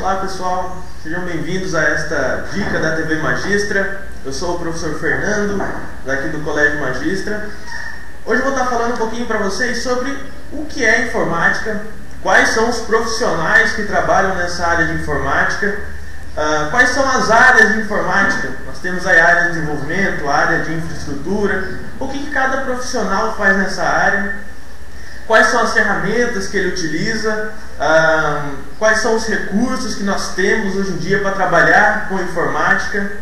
Olá pessoal, sejam bem-vindos a esta dica da TV Magistra. Eu sou o professor Fernando, daqui do Colégio Magistra. Hoje eu vou estar falando um pouquinho para vocês sobre o que é informática, quais são os profissionais que trabalham nessa área de informática, quais são as áreas de informática. Nós temos a área de desenvolvimento, a área de infraestrutura, o que cada profissional faz nessa área, quais são as ferramentas que ele utiliza, quais são os recursos que nós temos hoje em dia para trabalhar com informática.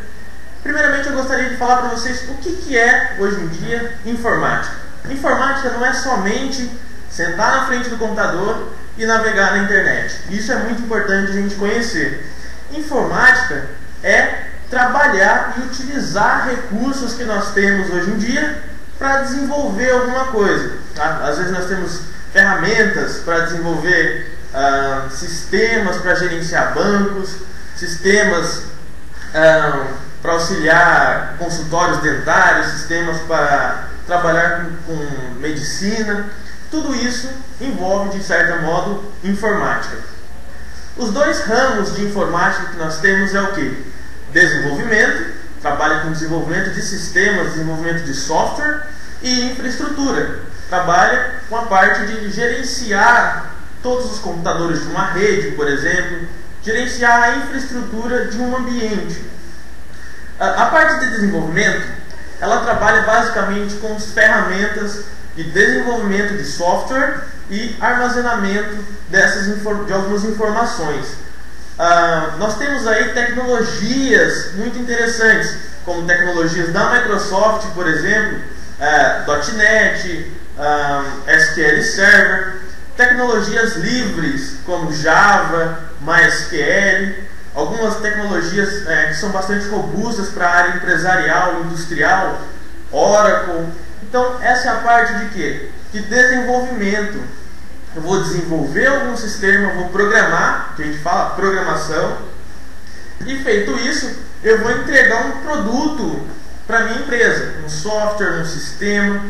Primeiramente eu gostaria de falar para vocês o que é hoje em dia informática. Informática não é somente sentar na frente do computador e navegar na internet. Isso é muito importante a gente conhecer. Informática é trabalhar e utilizar recursos que nós temos hoje em dia para desenvolver alguma coisa. Às vezes nós temos ferramentas para desenvolver sistemas para gerenciar bancos, sistemas para auxiliar consultórios dentários, sistemas para trabalhar com medicina. Tudo isso envolve, de certo modo, informática. Os dois ramos de informática que nós temos é o que? Desenvolvimento, trabalha com desenvolvimento de sistemas, desenvolvimento de software, e infraestrutura, trabalha com a parte de gerenciar todos os computadores de uma rede, por exemplo, gerenciar a infraestrutura de um ambiente. A parte de desenvolvimento, ela trabalha basicamente com as ferramentas de desenvolvimento de software e armazenamento de algumas informações. Nós temos aí tecnologias muito interessantes, como tecnologias da Microsoft, por exemplo, .NET, SQL Server, tecnologias livres como Java, MySQL, algumas tecnologias que são bastante robustas para a área empresarial, industrial, Oracle. Então essa é a parte de quê? De desenvolvimento. Eu vou desenvolver algum sistema, vou programar, que a gente fala programação, e feito isso, eu vou entregar um produto para a minha empresa, um software, um sistema.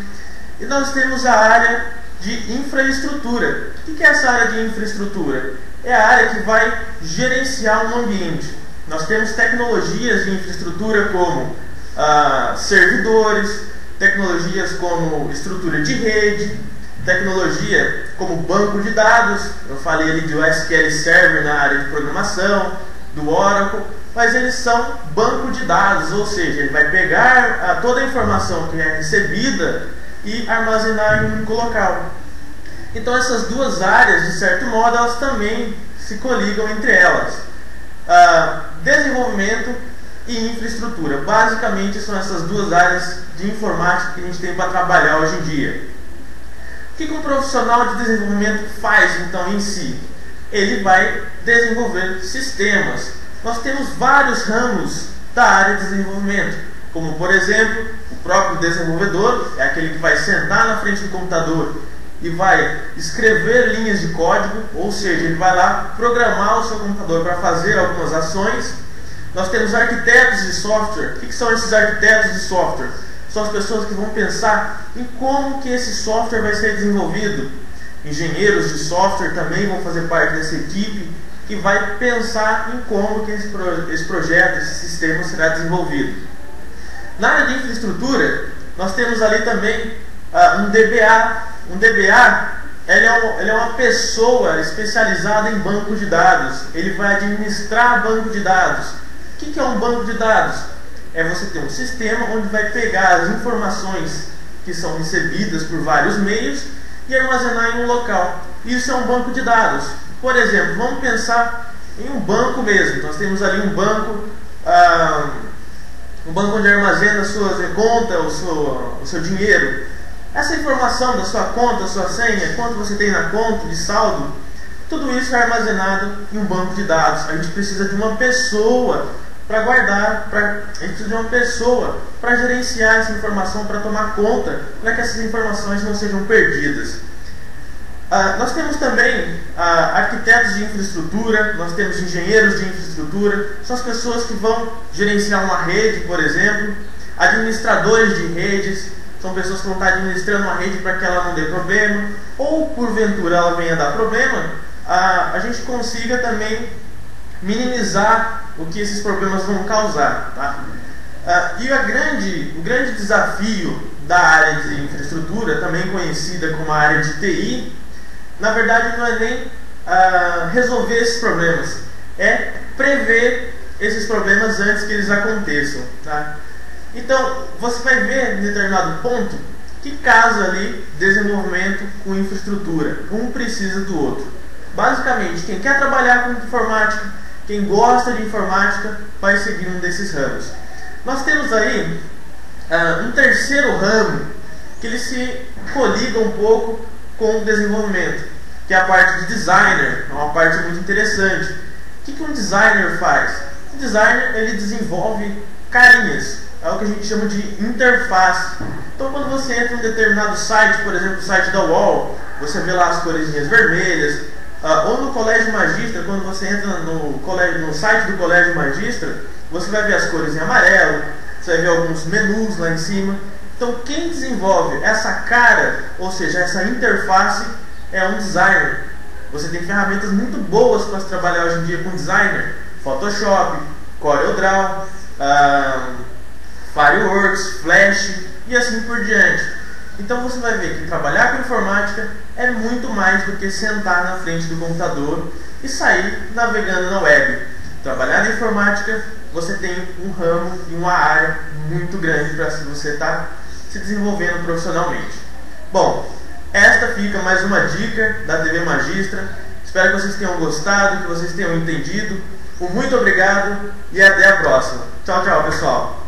E nós temos a área de infraestrutura. O que é essa área de infraestrutura? É a área que vai gerenciar um ambiente. Nós temos tecnologias de infraestrutura como servidores, tecnologias como estrutura de rede, tecnologia como banco de dados. Eu falei ali do SQL Server na área de programação, do Oracle, mas eles são banco de dados, ou seja, ele vai pegar toda a informação que é recebida e armazenar em um único local. Então essas duas áreas, de certo modo, elas também se coligam entre elas. Desenvolvimento e infraestrutura. Basicamente são essas duas áreas de informática que a gente tem para trabalhar hoje em dia. O que um profissional de desenvolvimento faz então em si? Ele vai desenvolver sistemas. Nós temos vários ramos da área de desenvolvimento, como por exemplo, o próprio desenvolvedor, é aquele que vai sentar na frente do computador e vai escrever linhas de código, ou seja, ele vai lá programar o seu computador para fazer algumas ações. Nós temos arquitetos de software. O que são esses arquitetos de software? São as pessoas que vão pensar em como que esse software vai ser desenvolvido. Engenheiros de software também vão fazer parte dessa equipe, que vai pensar em como que esse projeto, esse sistema será desenvolvido. Na área de infraestrutura, nós temos ali também um DBA. Um DBA ele é uma pessoa especializada em banco de dados. Ele vai administrar banco de dados. O que é um banco de dados? É você ter um sistema onde vai pegar as informações que são recebidas por vários meios e armazenar em um local. Isso é um banco de dados. Por exemplo, vamos pensar em um banco mesmo. Nós temos ali um banco onde armazena a sua conta, o seu dinheiro. Essa informação da sua conta, sua senha, quanto você tem na conta de saldo, tudo isso é armazenado em um banco de dados. A gente precisa de uma pessoa para guardar, a gente precisa de uma pessoa para gerenciar essa informação, para tomar conta, para que essas informações não sejam perdidas. Nós temos também arquitetos de infraestrutura, nós temos engenheiros de infraestrutura, são as pessoas que vão gerenciar uma rede, por exemplo, administradores de redes, são pessoas que vão estar administrando uma rede para que ela não dê problema, ou porventura ela venha dar problema, a gente consiga também minimizar o que esses problemas vão causar, tá? E o grande desafio da área de infraestrutura, também conhecida como a área de TI, na verdade não é nem resolver esses problemas, é prever esses problemas antes que eles aconteçam, tá? Então, você vai ver em determinado ponto que casa ali desenvolvimento com infraestrutura. Um precisa do outro. Basicamente, quem quer trabalhar com informática, quem gosta de informática, vai seguir um desses ramos. Nós temos aí um terceiro ramo que ele se coliga um pouco com o desenvolvimento, que é a parte de designer. É uma parte muito interessante. O que um designer faz? O designer ele desenvolve carinhas, é o que a gente chama de interface. Então, quando você entra em um determinado site, por exemplo, o site da UOL, você vê lá as cores vermelhas. Ou no Colégio Magistra, quando você entra no site do Colégio Magistra, você vai ver as cores em amarelo, você vai ver alguns menus lá em cima. Então, quem desenvolve essa cara, ou seja, essa interface, é um designer. Você tem ferramentas muito boas para se trabalhar hoje em dia com designer: Photoshop, CorelDRAW, Fireworks, Flash e assim por diante. Então você vai ver que trabalhar com informática é muito mais do que sentar na frente do computador e sair navegando na web. Trabalhar na informática, você tem um ramo e uma área muito grande para você estar se desenvolvendo profissionalmente. Bom, esta fica mais uma dica da TV Magistra. Espero que vocês tenham gostado, que vocês tenham entendido. Um muito obrigado e até a próxima. Tchau, tchau, pessoal.